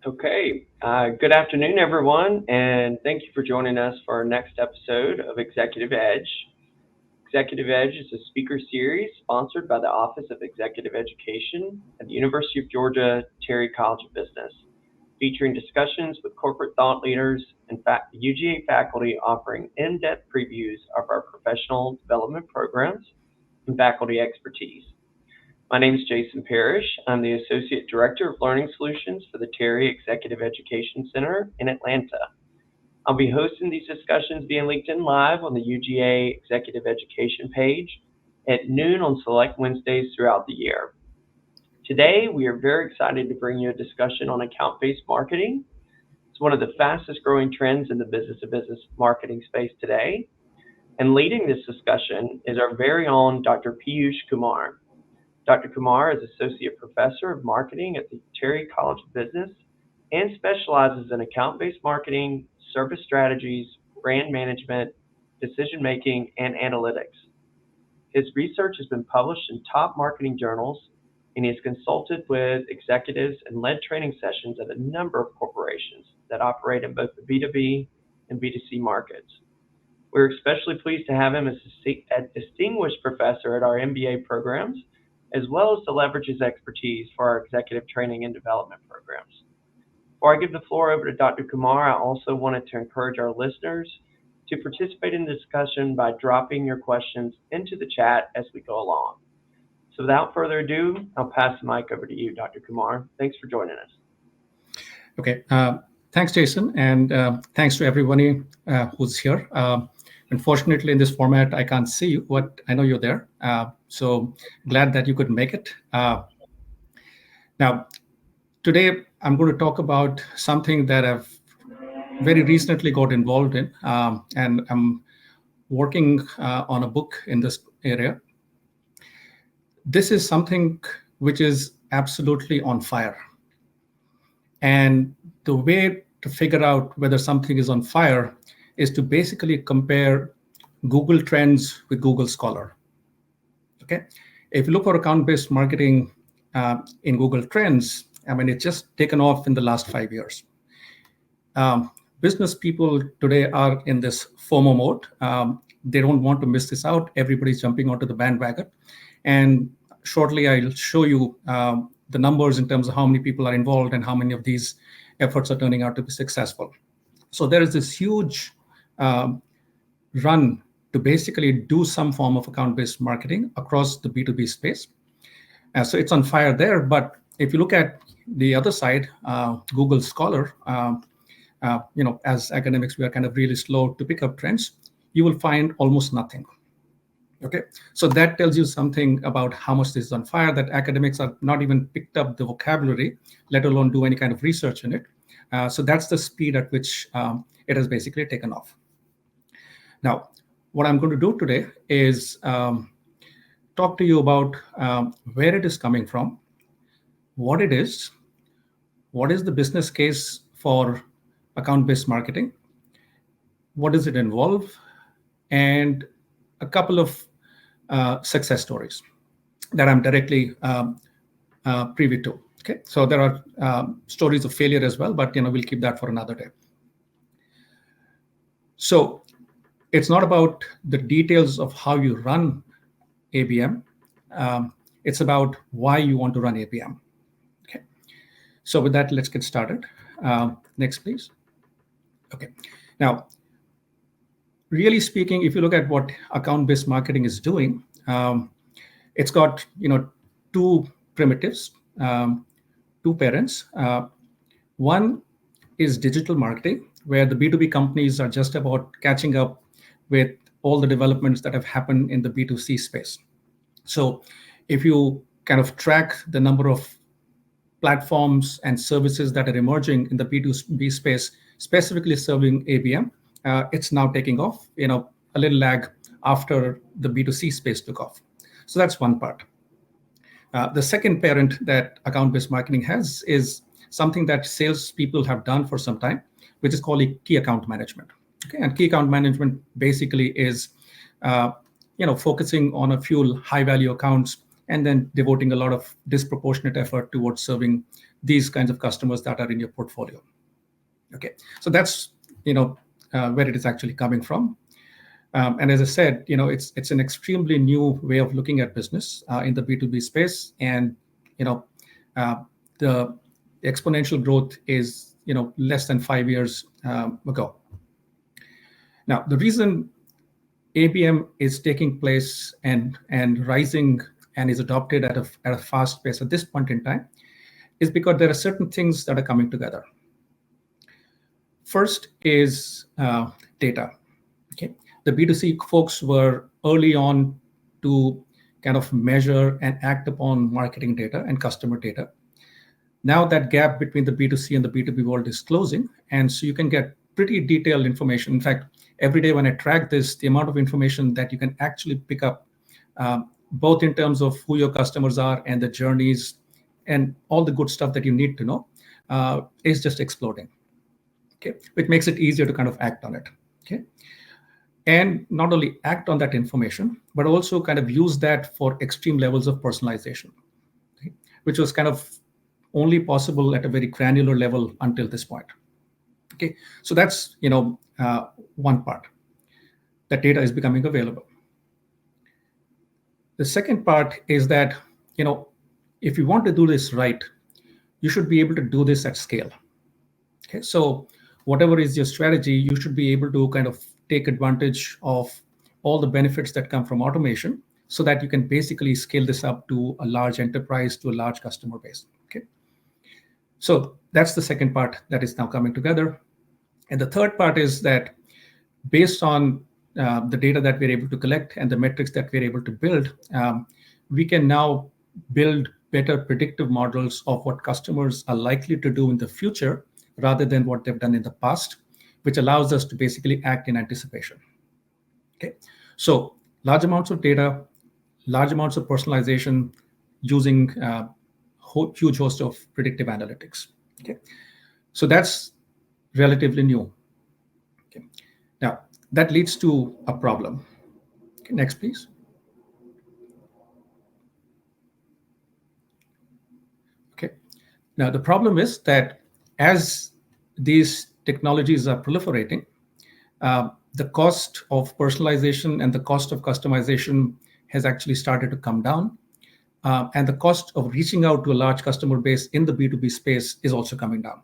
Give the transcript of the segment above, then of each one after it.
Okay. Good afternoon, everyone, and thank you for joining us for our next episode of Executive Edge. Executive Edge is a speaker series sponsored by the Office of Executive Education at the University of Georgia Terry College of Business, featuring discussions with corporate thought leaders and UGA faculty offering in-depth previews of our professional development programs and faculty expertise. My name is Jason Parrish. I'm the Associate Director of Learning Solutions for the Terry Executive Education Center in Atlanta. I'll be hosting these discussions via LinkedIn Live on the UGA Executive Education page at noon on select Wednesdays throughout the year. Today, we are very excited to bring you a discussion on account-based marketing. It's one of the fastest growing trends in the business-to-business marketing space today. And leading this discussion is our very own Dr. Piyush Kumar. Dr. Kumar is Associate Professor of Marketing at the Terry College of Business and specializes in account-based marketing, service strategies, brand management, decision-making, and analytics. His research has been published in top marketing journals, and he has consulted with executives and led training sessions at a number of corporations that operate in both the B2B and B2C markets. We're especially pleased to have him as a distinguished professor at our MBA programs, as well as to leverage his expertise for our executive training and development programs. Before I give the floor over to Dr. Kumar, I also wanted to encourage our listeners to participate in the discussion by dropping your questions into the chat as we go along. So without further ado, I'll pass the mic over to you, Dr. Kumar. Thanks for joining us. Okay, thanks, Jason, and thanks to everybody who's here. Unfortunately, in this format, I can't see you, but I know you're there. So glad that you could make it. Now, today, I'm going to talk about something that I've very recently got involved in, and I'm working on a book in this area. This is something which is absolutely on fire. And the way to figure out whether something is on fire is to basically compare Google Trends with Google Scholar. Okay, if you look for account-based marketing in Google Trends, I mean, it's just taken off in the last 5 years. Business people today are in this FOMO mode. They don't want to miss this out. Everybody's jumping onto the bandwagon. And shortly, I'll show you the numbers in terms of how many people are involved and how many of these efforts are turning out to be successful. So there is this huge run to basically do some form of account-based marketing across the B2B space. So it's on fire there. But if you look at the other side, Google Scholar, as academics, we are kind of really slow to pick up trends. You will find almost nothing. Okay, so that tells you something about how much this is on fire, that academics are not even picked up the vocabulary, let alone do any kind of research in it. So that's the speed at which it has basically taken off. Now, what I'm going to do today is talk to you about where it is coming from, what it is, what is the business case for account-based marketing, what does it involve, and a couple of success stories that I'm directly privy to. Okay, so there are stories of failure as well, but we'll keep that for another day. So it's not about the details of how you run ABM. It's about why you want to run ABM. Okay, so with that, let's get started. Next, please. Okay, now, really speaking, if you look at what account-based marketing is doing, it's got two primitives, two parents. One is digital marketing, where the B2B companies are just about catching up with all the developments that have happened in the B2C space. So if you kind of track the number of platforms and services that are emerging in the B2B space, specifically serving ABM, it's now taking off, a little lag after the B2C space took off. So that's one part. The second parent that account-based marketing has is something that salespeople have done for some time, which is called key account management. Okay, and key account management basically is, focusing on a few high-value accounts and then devoting a lot of disproportionate effort towards serving these kinds of customers that are in your portfolio. Okay, so that's where it is actually coming from. And as I said, it's an extremely new way of looking at business in the B2B space, and the exponential growth is less than 5 years ago. Now, the reason ABM is taking place and rising and is adopted at a fast pace at this point in time is because there are certain things that are coming together. First is data. Okay, the B2C folks were early on to kind of measure and act upon marketing data and customer data. Now that gap between the B2C and the B2B world is closing, and so you can get pretty detailed information. In fact, every day when I track this, the amount of information that you can actually pick up, both in terms of who your customers are and the journeys and all the good stuff that you need to know, is just exploding. Okay, which makes it easier to kind of act on it. Okay, and not only act on that information, but also kind of use that for extreme levels of personalization, okay, which was kind of only possible at a very granular level until this point. Okay, so that's one part. That data is becoming available. The second part is that if you want to do this right, you should be able to do this at scale. Okay, so whatever is your strategy, you should be able to kind of take advantage of all the benefits that come from automation, so that you can basically scale this up to a large enterprise, to a large customer base. Okay, so that's the second part that is now coming together. And the third part is that based on the data that we're able to collect and the metrics that we're able to build, we can now build better predictive models of what customers are likely to do in the future rather than what they've done in the past, which allows us to basically act in anticipation. Okay, so large amounts of data, large amounts of personalization using huge host of predictive analytics. Okay, so that's relatively new. Okay, now that leads to a problem. Okay, next, please. Okay, now the problem is that as these technologies are proliferating, the cost of personalization and the cost of customization has actually started to come down. And the cost of reaching out to a large customer base in the B2B space is also coming down.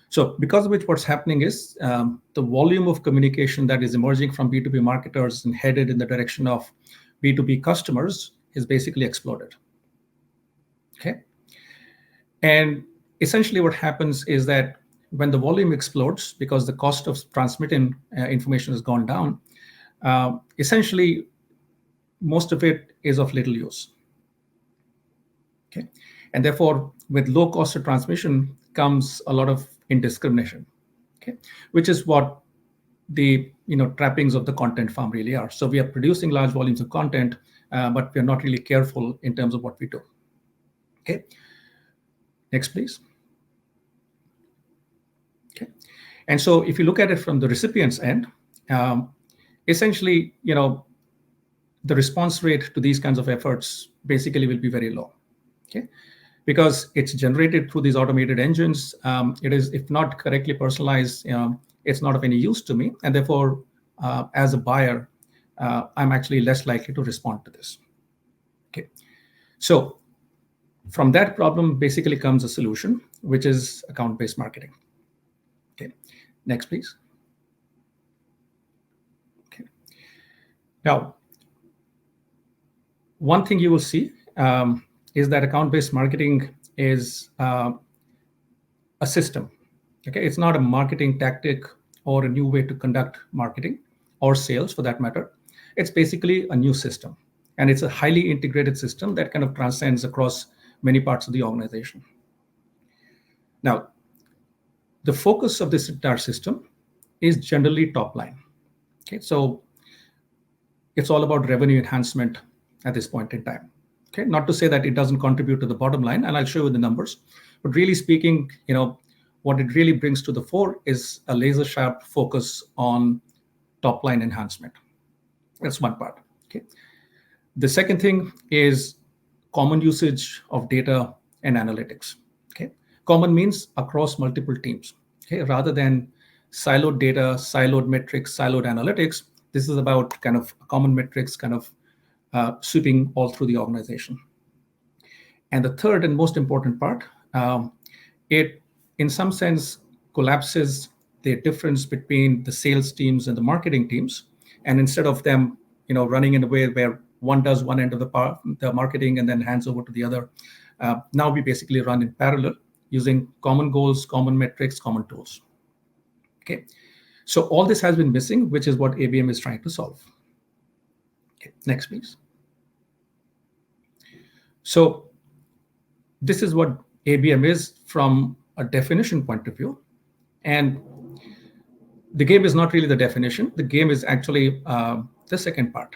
So because of which what's happening is the volume of communication that is emerging from B2B marketers and headed in the direction of B2B customers is basically exploded. Okay, and essentially what happens is that when the volume explodes, because the cost of transmitting information has gone down, essentially most of it is of little use. Okay, and therefore with low cost of transmission comes a lot of indiscrimination. Okay, which is what the trappings of the content farm really are. So we are producing large volumes of content, but we are not really careful in terms of what we do. Okay, next please. Okay, and so if you look at it from the recipient's end, essentially the response rate to these kinds of efforts basically will be very low. Okay, because it's generated through these automated engines. It is, if not correctly personalized, it's not of any use to me, and therefore as a buyer I'm actually less likely to respond to this. Okay, so from that problem basically comes a solution, which is account-based marketing. Okay, next please. Okay, now one thing you will see is that account-based marketing is a system. Okay, it's not a marketing tactic or a new way to conduct marketing or sales for that matter. It's basically a new system, and it's a highly integrated system that kind of transcends across many parts of the organization. Now, the focus of this entire system is generally top line. Okay, so it's all about revenue enhancement at this point in time. Okay, not to say that it doesn't contribute to the bottom line, and I'll show you the numbers, but really speaking, what it really brings to the fore is a laser sharp focus on top line enhancement. That's one part. Okay, The second thing is common usage of data and analytics. Okay, common means across multiple teams. Okay, rather than siloed data, siloed metrics, siloed analytics. This is about kind of common metrics, kind of sweeping all through the organization. And the third and most important part, it in some sense collapses the difference between the sales teams and the marketing teams. And instead of them, running in a way where one does one end of the marketing and then hands over to the other, now we basically run in parallel using common goals, common metrics, common tools. Okay, so all this has been missing, which is what ABM is trying to solve. Okay, next, please. So this is what ABM is from a definition point of view. And the game is not really the definition. The game is actually the second part.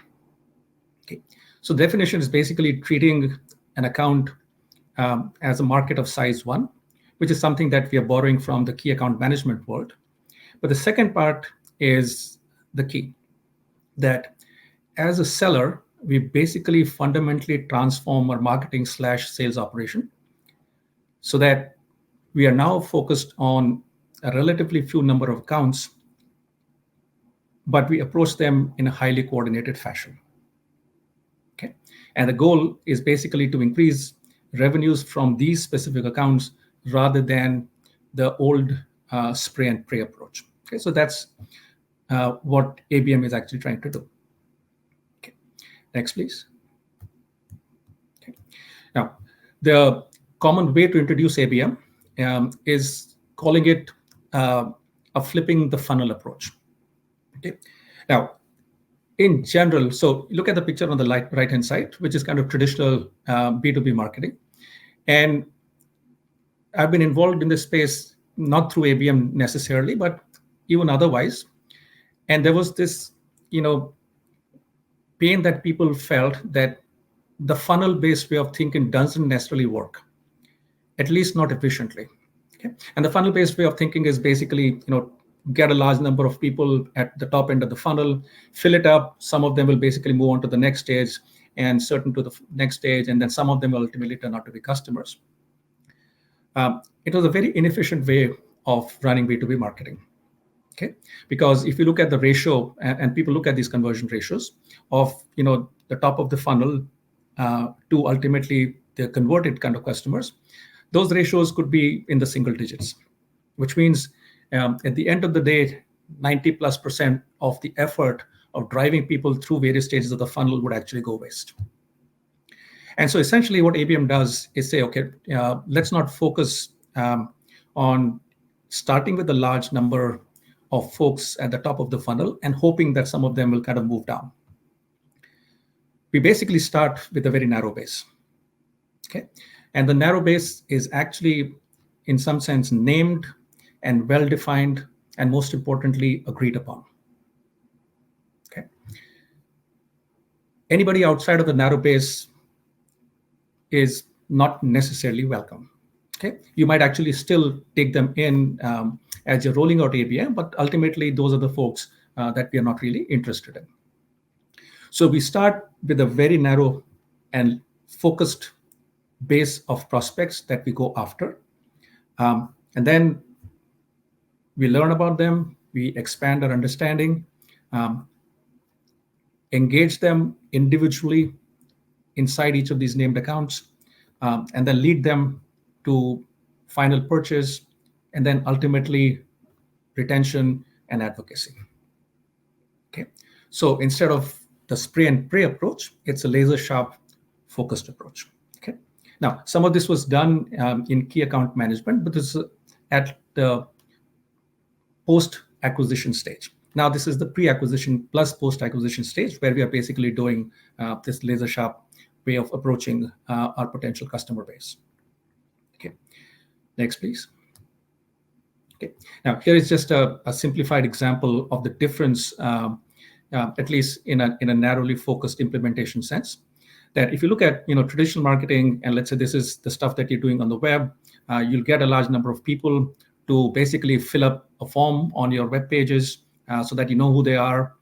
Okay, so definition is basically treating an account as a market of size 1, which is something that we are borrowing from the key account management world. But the second part is the key, that as a seller, we basically fundamentally transform our marketing/sales operation so that we are now focused on a relatively few number of accounts, but we approach them in a highly coordinated fashion. Okay, and the goal is basically to increase revenues from these specific accounts rather than the old spray and pray approach. Okay, so that's what ABM is actually trying to do. Okay, next, please. Okay. Now, the common way to introduce ABM is calling it a flipping the funnel approach. Okay. Now, in general, so look at the picture on the right-hand side, which is kind of traditional B2B marketing. And I've been involved in this space, not through ABM necessarily, but even otherwise. And there was this, pain that people felt that the funnel-based way of thinking doesn't necessarily work, at least not efficiently. Okay? And the funnel-based way of thinking is basically, get a large number of people at the top end of the funnel, fill it up. Some of them will basically move on to the next stage and certain to the next stage. And then some of them will ultimately turn out to be customers. It was a very inefficient way of running B2B marketing. Okay, because if you look at the ratio and people look at these conversion ratios of, the top of the funnel to ultimately the converted kind of customers, those ratios could be in the single digits, which means at the end of the day, 90+% of the effort of driving people through various stages of the funnel would actually go waste. And so essentially what ABM does is say, okay, let's not focus on starting with a large number of folks at the top of the funnel and hoping that some of them will kind of move down. We basically start with a very narrow base. Okay, and the narrow base is actually, in some sense, named and well-defined, and most importantly, agreed upon. Okay. Anybody outside of the narrow base is not necessarily welcome. Okay, you might actually still take them in as you're rolling out ABM, but ultimately those are the folks that we are not really interested in. So we start with a very narrow and focused base of prospects that we go after. And then we learn about them, we expand our understanding, engage them individually inside each of these named accounts, and then lead them to final purchase, and then ultimately retention and advocacy. Okay, so instead of the spray and pray approach, it's a laser sharp focused approach. Okay, now some of this was done in key account management, but this is at the post-acquisition stage. Now this is the pre-acquisition plus post-acquisition stage where we are basically doing this laser sharp way of approaching our potential customer base. Okay, next please. Okay, now here is just a simplified example of the difference, at least in a narrowly focused implementation sense. That if you look at traditional marketing, and let's say this is the stuff that you're doing on the web, you'll get a large number of people to basically fill up a form on your web pages so that you know who they are.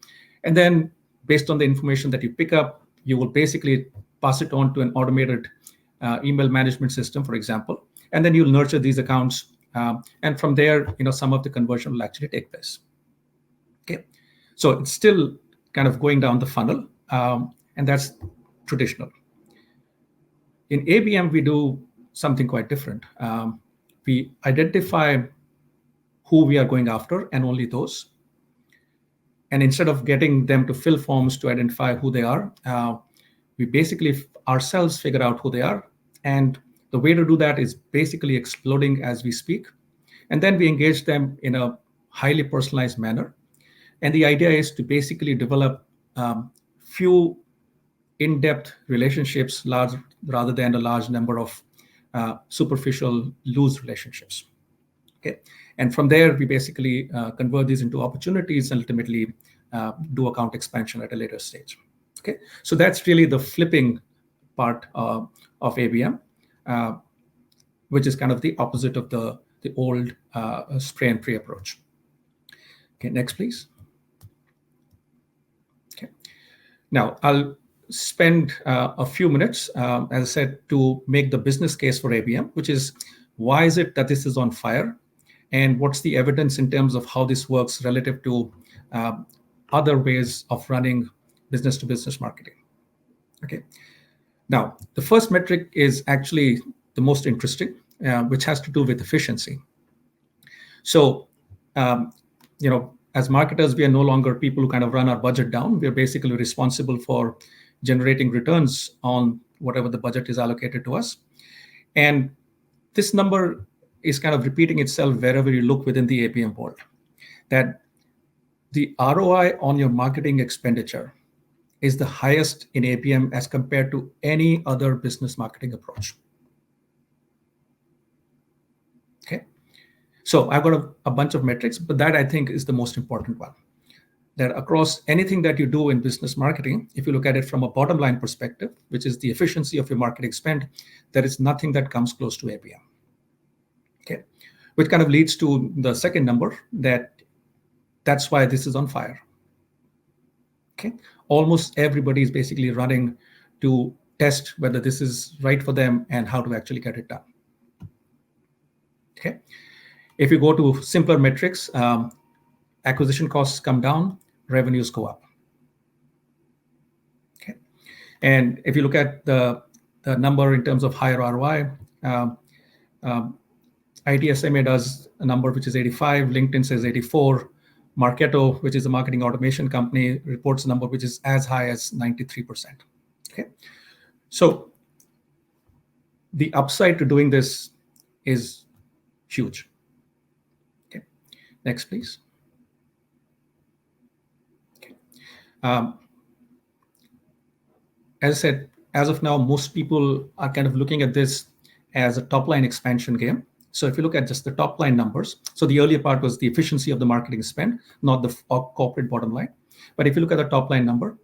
And then based on the information that you pick up, you will basically pass it on to an automated email management system, for example, and then you'll nurture these accounts, and from there, some of the conversion will actually take place. Okay, so it's still kind of going down the funnel, and that's traditional. In ABM, we do something quite different. We identify who we are going after and only those. And instead of getting them to fill forms to identify who they are, we basically ourselves figure out who they are. And the way to do that is basically exploding as we speak. And then we engage them in a highly personalized manner. And the idea is to basically develop few in-depth relationships rather than a large number of superficial, loose relationships. Okay, and from there we basically convert these into opportunities and ultimately do account expansion at a later stage. Okay, so that's really the flipping part of ABM, which is kind of the opposite of the old spray and pray approach. Okay, next please. Okay, now I'll spend a few minutes, as I said, to make the business case for ABM, which is why is it that this is on fire, and what's the evidence in terms of how this works relative to other ways of running business-to-business marketing. Okay. Now, the first metric is actually the most interesting, which has to do with efficiency. So, as marketers, we are no longer people who kind of run our budget down. We are basically responsible for generating returns on whatever the budget is allocated to us. And this number is kind of repeating itself wherever you look within the ABM world, that the ROI on your marketing expenditure is the highest in ABM as compared to any other business marketing approach. Okay, so I've got a bunch of metrics, but that I think is the most important one. That across anything that you do in business marketing, if you look at it from a bottom line perspective, which is the efficiency of your marketing spend, there is nothing that comes close to ABM. Okay, which kind of leads to the second number, that's why this is on fire. Okay, almost everybody is basically running to test whether this is right for them and how to actually get it done. Okay, if you go to simpler metrics, acquisition costs come down, revenues go up. Okay, and if you look at the number in terms of higher ROI, ITSMA does a number which is 85, LinkedIn says 84, Marketo, which is a marketing automation company, reports a number which is as high as 93%. Okay, so the upside to doing this is huge. Okay, next please. Okay. As I said, as of now, most people are kind of looking at this as a top line expansion game. So if you look at just the top line numbers, so the earlier part was the efficiency of the marketing spend, not the corporate bottom line. But if you look at the top line number,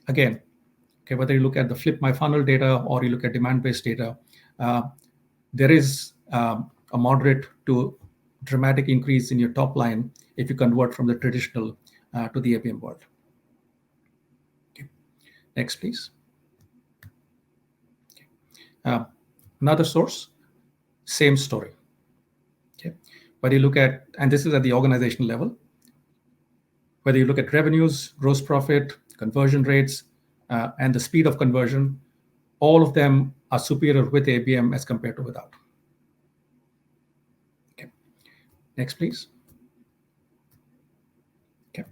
again, okay, whether you look at the Flip My Funnel data or you look at demand-based data, there is a moderate to dramatic increase in your top line if you convert from the traditional to the ABM world. Okay. Next, please. Okay. Another source, same story. Okay, whether you look at, and this is at the organizational level, whether you look at revenues, gross profit, conversion rates, and the speed of conversion, all of them are superior with ABM as compared to without. Okay, next please. Okay,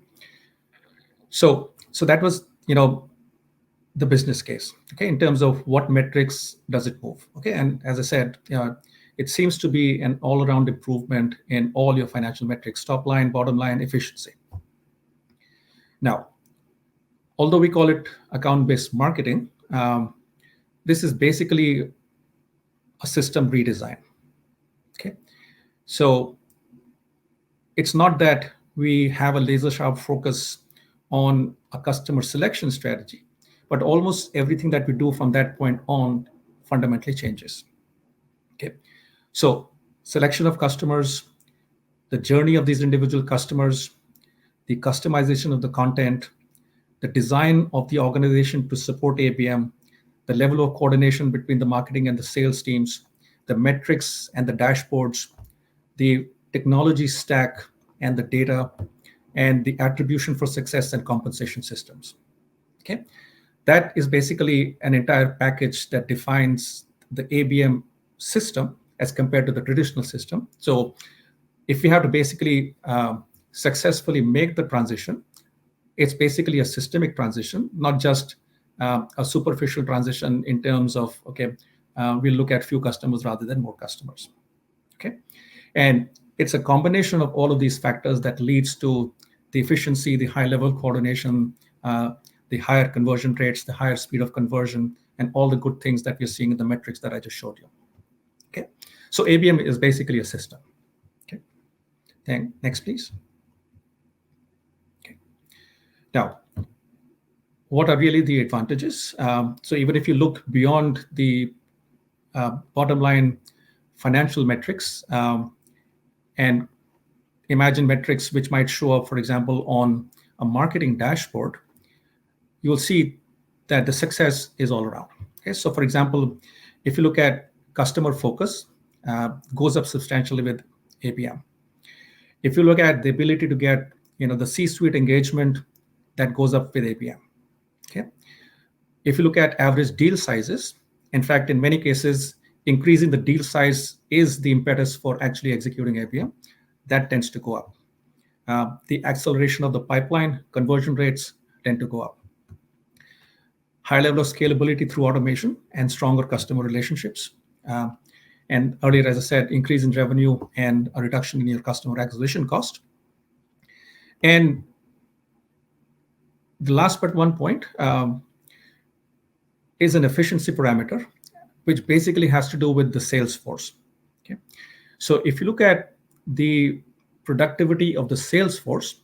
so that was the business case. Okay, in terms of what metrics does it move. Okay, and as I said, it seems to be an all-around improvement in all your financial metrics, top line, bottom line, efficiency. Now, although we call it account-based marketing, this is basically a system redesign. Okay, so it's not that we have a laser-sharp focus on a customer selection strategy, but almost everything that we do from that point on fundamentally changes. Okay, so selection of customers, the journey of these individual customers, the customization of the content, the design of the organization to support ABM, the level of coordination between the marketing and the sales teams, the metrics and the dashboards, the technology stack and the data, and the attribution for success and compensation systems. Okay, that is basically an entire package that defines the ABM system as compared to the traditional system. So if we have to basically successfully make the transition, it's basically a systemic transition, not just a superficial transition in terms of, okay, we'll look at few customers rather than more customers. Okay, and it's a combination of all of these factors that leads to the efficiency, the high level coordination, the higher conversion rates, the higher speed of conversion, and all the good things that we're seeing in the metrics that I just showed you. Okay, so ABM is basically a system. Okay, then next, please. Okay, now, what are really the advantages? So even if you look beyond the bottom line financial metrics and imagine metrics which might show up, for example, on a marketing dashboard, you will see that the success is all around. Okay, so for example, if you look at customer focus, goes up substantially with ABM. If you look at the ability to get the C-suite engagement, that goes up with ABM. Okay, if you look at average deal sizes, in fact, in many cases, increasing the deal size is the impetus for actually executing ABM. That tends to go up. The acceleration of the pipeline, conversion rates tend to go up. High level of scalability through automation and stronger customer relationships. And earlier, as I said, increase in revenue and a reduction in your customer acquisition cost. And the last but one point is an efficiency parameter, which basically has to do with the sales force. Okay, so if you look at the productivity of the sales force,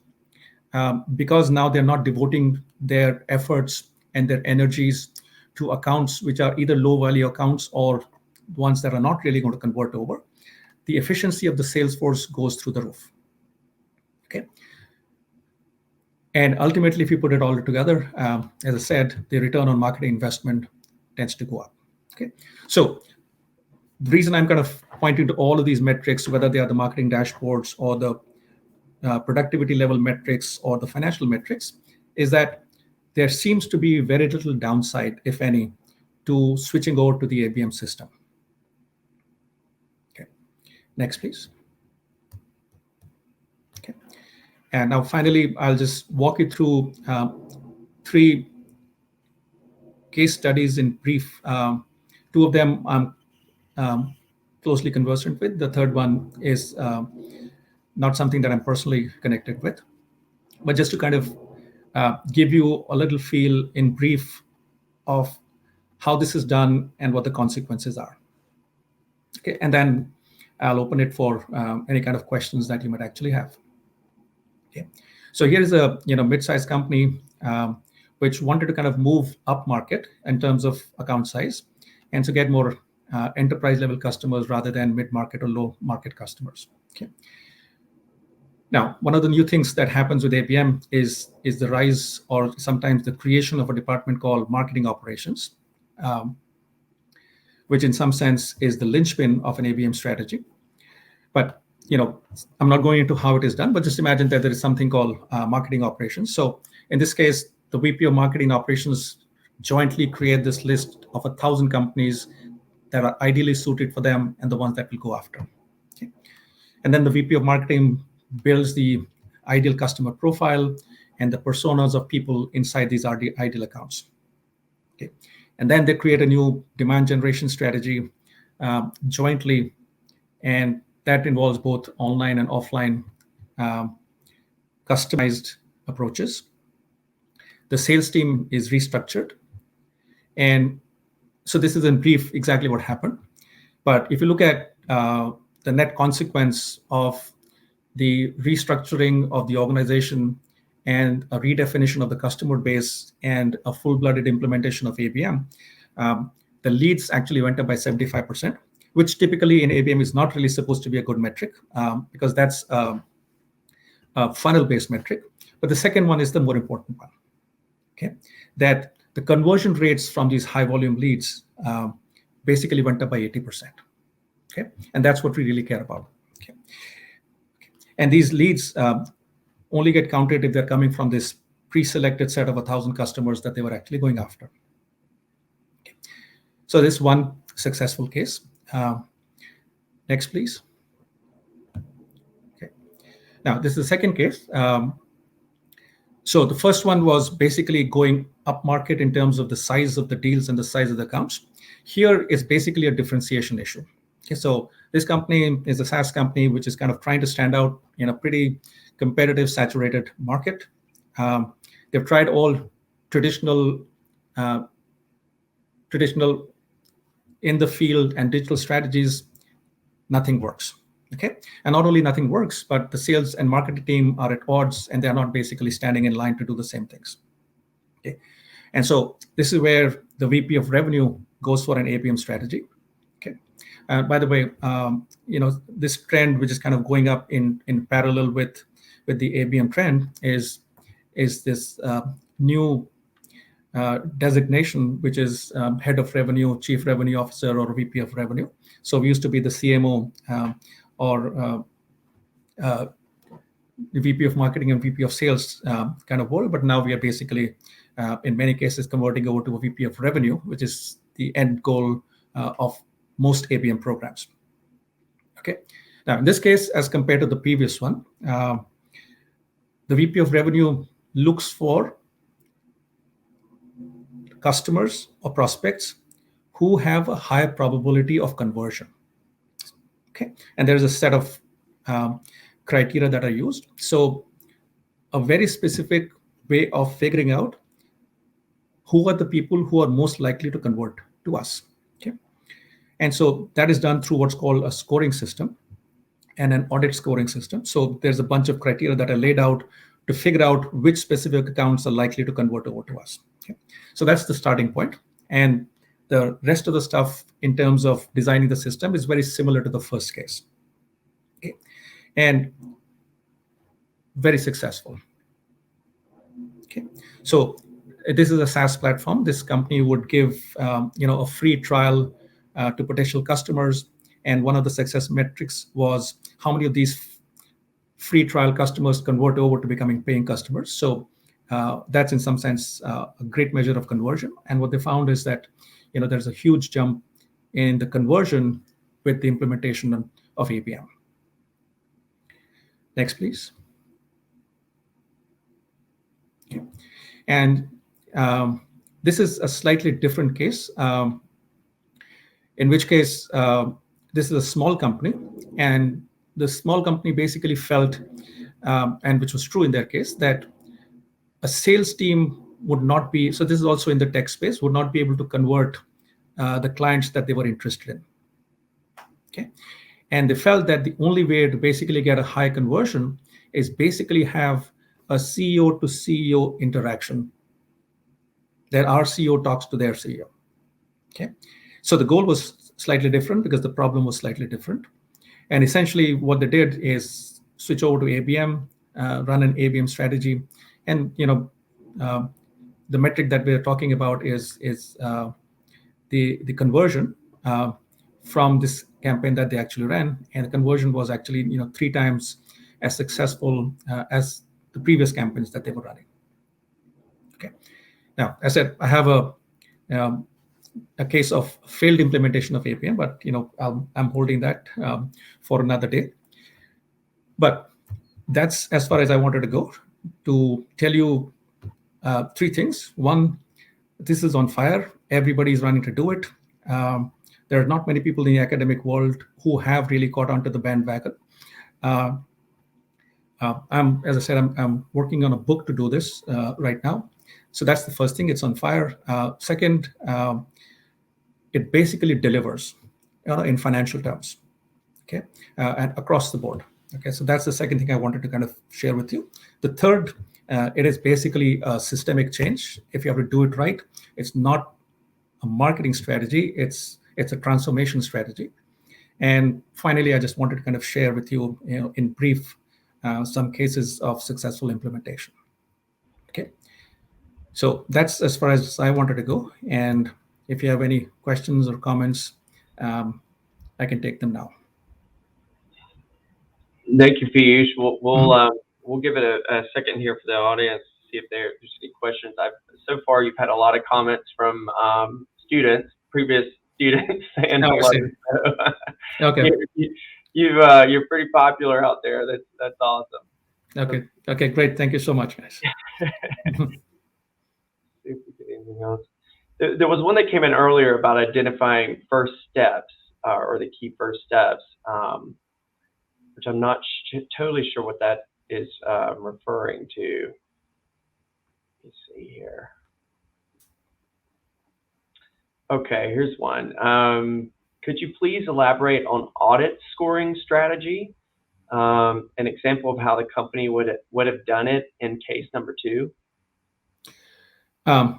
because now they're not devoting their efforts and their energies to accounts which are either low value accounts or ones that are not really going to convert over, the efficiency of the sales force goes through the roof. Okay, and ultimately, if you put it all together, as I said, the return on marketing investment tends to go up. Okay, so the reason I'm kind of pointing to all of these metrics, whether they are the marketing dashboards or the productivity level metrics or the financial metrics, is that there seems to be very little downside, if any, to switching over to the ABM system. Okay, next, please. Okay, and now finally, I'll just walk you through 3 case studies in brief. 2 of them I'm closely conversant with. The third one is not something that I'm personally connected with, but just to kind of give you a little feel in brief of how this is done and what the consequences are. Okay, and then I'll open it for any kind of questions that you might actually have. Okay, so here is a mid-sized company which wanted to kind of move up market in terms of account size, and to get more enterprise level customers rather than mid-market or low market customers. Okay. Now, one of the new things that happens with ABM is the rise or sometimes the creation of a department called marketing operations, which in some sense is the linchpin of an ABM strategy. But I'm not going into how it is done, but just imagine that there is something called marketing operations. So in this case, the VP of marketing operations jointly create this list of 1,000 companies that are ideally suited for them and the ones that will go after. Okay. And then the VP of marketing builds the ideal customer profile and the personas of people inside these ideal accounts. Okay. And then they create a new demand generation strategy jointly, and that involves both online and offline customized approaches. The sales team is restructured. And so this is in brief exactly what happened. But if you look at the net consequence of the restructuring of the organization and a redefinition of the customer base and a full-blooded implementation of ABM, the leads actually went up by 75%, which typically in ABM is not really supposed to be a good metric because that's a funnel-based metric. But the second one is the more important one. okay, that the conversion rates from these high volume leads basically went up by 80%. Okay, and that's what we really care about. Okay, and these leads only get counted if they're coming from this pre-selected set of 1,000 customers that they were actually going after. Okay. So this one successful case. Next, please. Okay. Now this is the second case. So the first one was basically going up market in terms of the size of the deals and the size of the accounts. Here is basically a differentiation issue. Okay, so this company is a SaaS company which is kind of trying to stand out in a pretty competitive, saturated market. They've tried all traditional in the field and digital strategies. Nothing works. Okay, and not only nothing works, but the sales and marketing team are at odds, and they're not basically standing in line to do the same things. Okay, and so this is where the VP of revenue goes for an ABM strategy. Okay, by the way, this trend, which is kind of going up in parallel with the ABM trend, is this new designation, which is head of revenue, chief revenue officer, or VP of revenue. So we used to be the CMO or the VP of marketing and VP of sales kind of role, but now we are basically, in many cases, converting over to a VP of revenue, which is the end goal of most ABM programs. Okay. Now, in this case, as compared to the previous one, the VP of revenue looks for customers or prospects who have a higher probability of conversion. Okay, and there's a set of criteria that are used. So a very specific way of figuring out who are the people who are most likely to convert to us. Okay, and so that is done through what's called a scoring system and an audit scoring system. So there's a bunch of criteria that are laid out to figure out which specific accounts are likely to convert over to us. Okay, so that's the starting point. And the rest of the stuff in terms of designing the system is very similar to the first case. Okay, and very successful. Okay, so this is a SaaS platform. This company would give a free trial to potential customers, and one of the success metrics was how many of these free trial customers convert over to becoming paying customers. So that's in some sense a great measure of conversion. And what they found is that there's a huge jump in the conversion with the implementation of ABM. Next, please. Okay. And this is a slightly different case, in which case this is a small company, and the small company basically felt, and which was true in their case, that a sales team would not be, so this is also in the tech space, would not be able to convert the clients that they were interested in. Okay, and they felt that the only way to basically get a high conversion is basically have a CEO to CEO interaction, that our CEO talks to their CEO. Okay, so the goal was slightly different because the problem was slightly different. And essentially what they did is switch over to ABM, run an ABM strategy. And the metric that we're talking about is the conversion from this campaign that they actually ran, and the conversion was actually 3 times as successful as the previous campaigns that they were running. Okay, now as I said, I have a case of failed implementation of ABM, but I'm holding that for another day. But that's as far as I wanted to go to tell you 3 things. One, this is on fire. Everybody's running to do it. There are not many people in the academic world who have really caught onto the bandwagon. As I said, I'm working on a book to do this right now. So that's the first thing. It's on fire. Second, it basically delivers in financial terms. Okay, and across the board. Okay, so that's the second thing I wanted to kind of share with you. The third, it is basically a systemic change. If you have to do it right, it's not a marketing strategy. It's a transformation strategy. And finally, I just wanted to kind of share with you, in brief, some cases of successful implementation. Okay. So that's as far as I wanted to go. And if you have any questions or comments, I can take them now. Thank you, Piyush. Mhm. We'll give it a second here for the audience to see if there's any questions. So far you've had a lot of comments from students, previous students saying Oh, I hello. see. So Okay. you're pretty popular out there. That's awesome. Okay. Okay. Great. Thank you so much, guys. See if we get anything else. There was one that came in earlier about identifying first steps or the key first steps, which I'm not totally sure what that is referring to. Let's see here. Okay, here's one. Could you please elaborate on audit scoring strategy? An example of how the company would have done it in case number 2.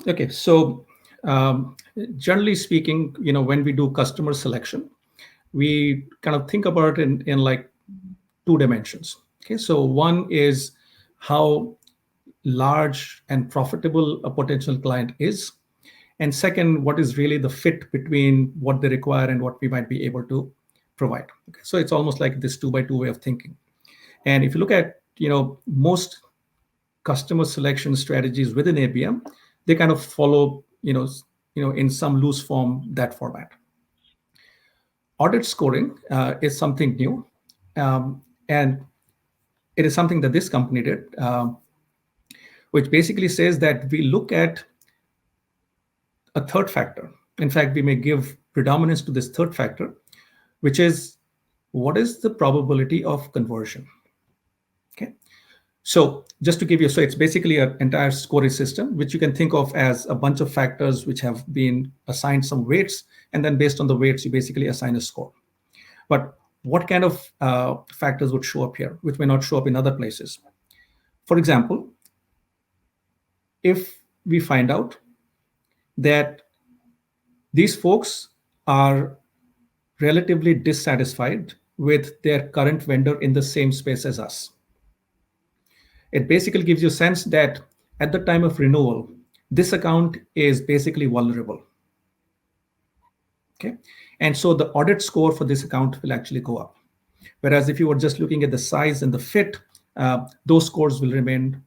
Okay. So generally speaking, when we do customer selection, we kind of think about it in like 2 dimensions. Okay. So one is how large and profitable a potential client is. And second, what is really the fit between what they require and what we might be able to provide. Okay. So it's almost like this 2x2 way of thinking. And if you look at, most customer selection strategies within ABM, they kind of follow, in some loose form, that format. Audit scoring is something new, and it is something that this company did, which basically says that we look at a third factor. In fact, we may give predominance to this third factor, which is what is the probability of conversion. Okay. So just to give you, so it's basically an entire scoring system, which you can think of as a bunch of factors which have been assigned some weights, and then based on the weights, you basically assign a score. But what kind of factors would show up here, which may not show up in other places? For example, if we find out that these folks are relatively dissatisfied with their current vendor in the same space as us, it basically gives you a sense that at the time of renewal, this account is basically vulnerable. Okay. And so the audit score for this account will actually go up. Whereas if you were just looking at the size and the fit, those scores will remain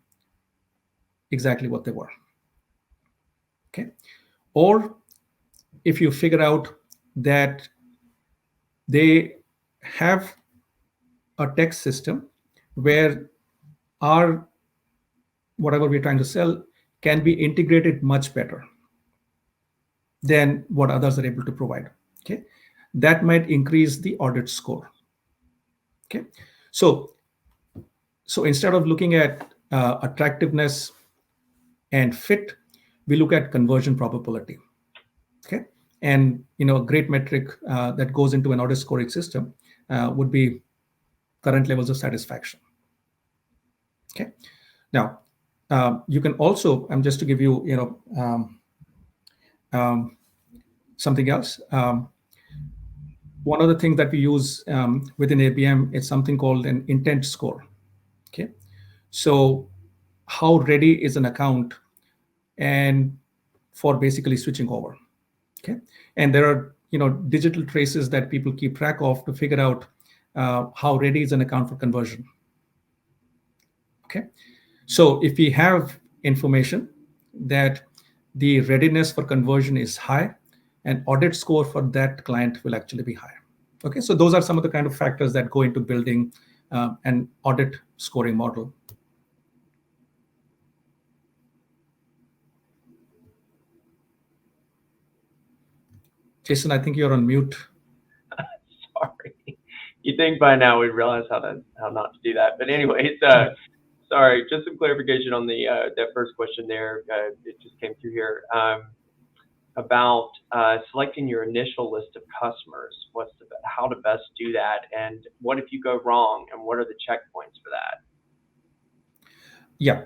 exactly what they were. Okay. Or if you figure out that they have a tech system where our whatever we're trying to sell can be integrated much better than what others are able to provide. Okay. That might increase the audit score. Okay. So instead of looking at attractiveness and fit, we look at conversion probability. Okay. And a great metric that goes into an audit scoring system would be current levels of satisfaction. Okay. Now, you can also, just to give you, something else. One of the things that we use within ABM is something called an intent score. Okay. So how ready is an account and for basically switching over? Okay. And there are, digital traces that people keep track of to figure out how ready is an account for conversion. Okay. So if we have information that the readiness for conversion is high, an audit score for that client will actually be higher. Okay. So those are some of the kind of factors that go into building an audit scoring model. Jason, I think you're on mute. Sorry. You think by now we'd realize how not to do that. But anyways, sorry, just some clarification on that first question there. It just came through here about selecting your initial list of customers. How to best do that, and what if you go wrong, and what are the checkpoints for that? Yeah.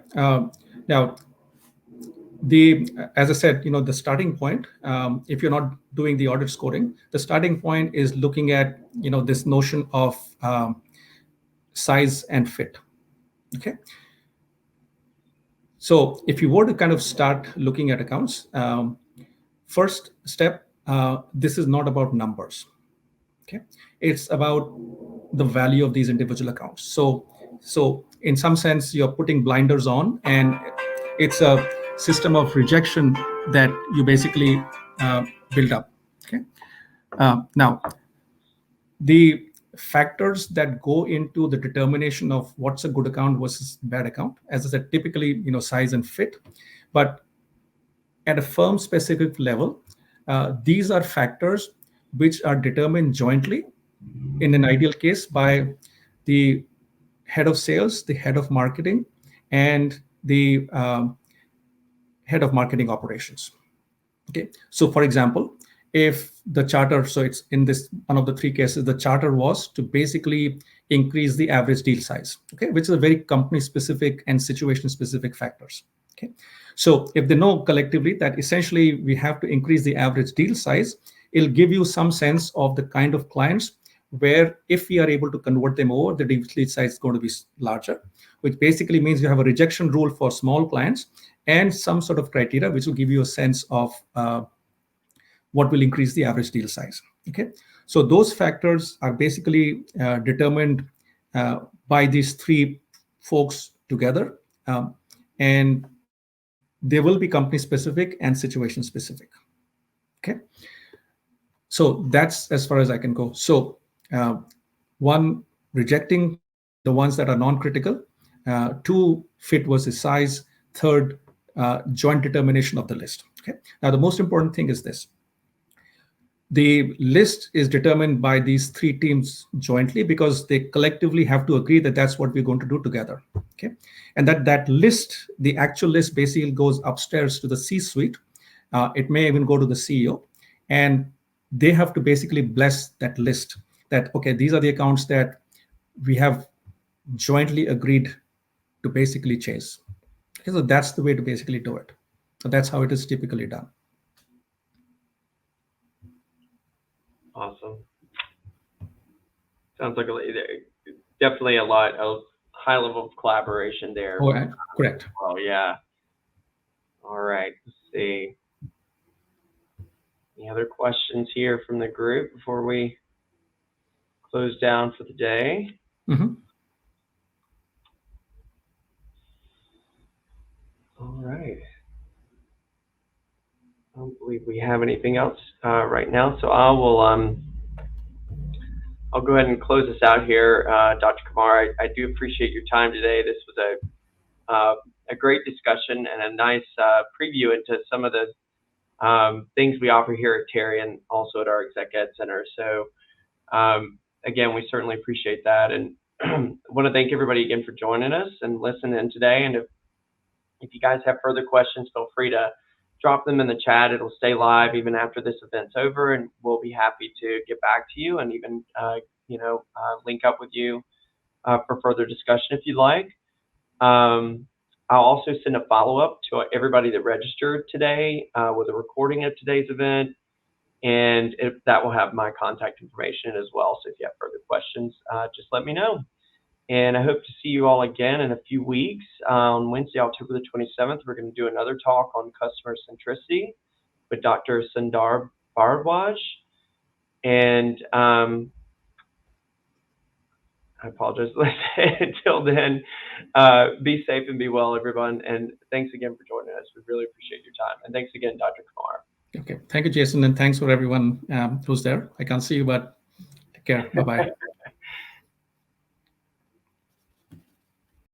Now, as I said, the starting point, if you're not doing the audit scoring, the starting point is looking at, this notion of size and fit. Okay. So if you were to kind of start looking at accounts, first step, this is not about numbers. Okay, it's about the value of these individual accounts. So in some sense, you're putting blinders on, and it's a system of rejection that you basically build up. Okay, now the factors that go into the determination of what's a good account versus bad account, as I said, typically size and fit, but at a firm specific level, these are factors which are determined jointly, in an ideal case, by the head of sales, the head of marketing, and the head of marketing operations. Okay, so for example, if the charter, so it's in this one of the three cases, the charter was to basically increase the average deal size, okay, which is a very company specific and situation specific factors. Okay, so if they know collectively that essentially we have to increase the average deal size, it'll give you some sense of the kind of clients where if we are able to convert them over, the deal size is going to be larger, which basically means you have a rejection rule for small clients and some sort of criteria which will give you a sense of what will increase the average deal size. Okay, so those factors are basically determined by these three folks together, and they will be company specific and situation specific. Okay, so that's as far as I can go. So one, rejecting the ones that are non-critical. Two, fit versus size. Third, joint determination of the list. Okay, now the most important thing is this: the list is determined by these three teams jointly because they collectively have to agree that that's what we're going to do together. Okay, and that list, the actual list, basically goes upstairs to the C-suite. It may even go to the CEO, and they have to basically bless that list. That okay, these are the accounts that we have jointly agreed to basically chase. Okay, so that's the way to basically do it. So that's how it is typically done. Awesome. Sounds like definitely a lot of high level of collaboration there. Oh, correct. Oh, yeah. All right. Let's see. Any other questions here from the group before we close down for the day? Mm-hmm. All right. I don't believe we have anything else right now, so I'll go ahead and close this out here. Dr. Kumar, I do appreciate your time today. This was a great discussion and a nice preview into some of the things we offer here at Terry and also at our Exec Ed Center. So again, we certainly appreciate that, and want to thank everybody again for joining us and listening in today. And if you guys have further questions, feel free to drop them in the chat. It'll stay live even after this event's over, and we'll be happy to get back to you and even link up with you for further discussion if you'd like. I'll also send a follow-up to everybody that registered today with a recording of today's event, and that will have my contact information as well. So if you have further questions, just let me know. And I hope to see you all again in a few weeks. On Wednesday, October the 27th, we're going to do another talk on customer centricity with Dr. Sundar Bharadwaj. And I apologize. Until then, be safe and be well, everyone. And thanks again for joining us. We really appreciate your time. And thanks again, Dr. Kumar. Okay. Thank you, Jason. And thanks for everyone who's there. I can't see you, but take care. Bye-bye.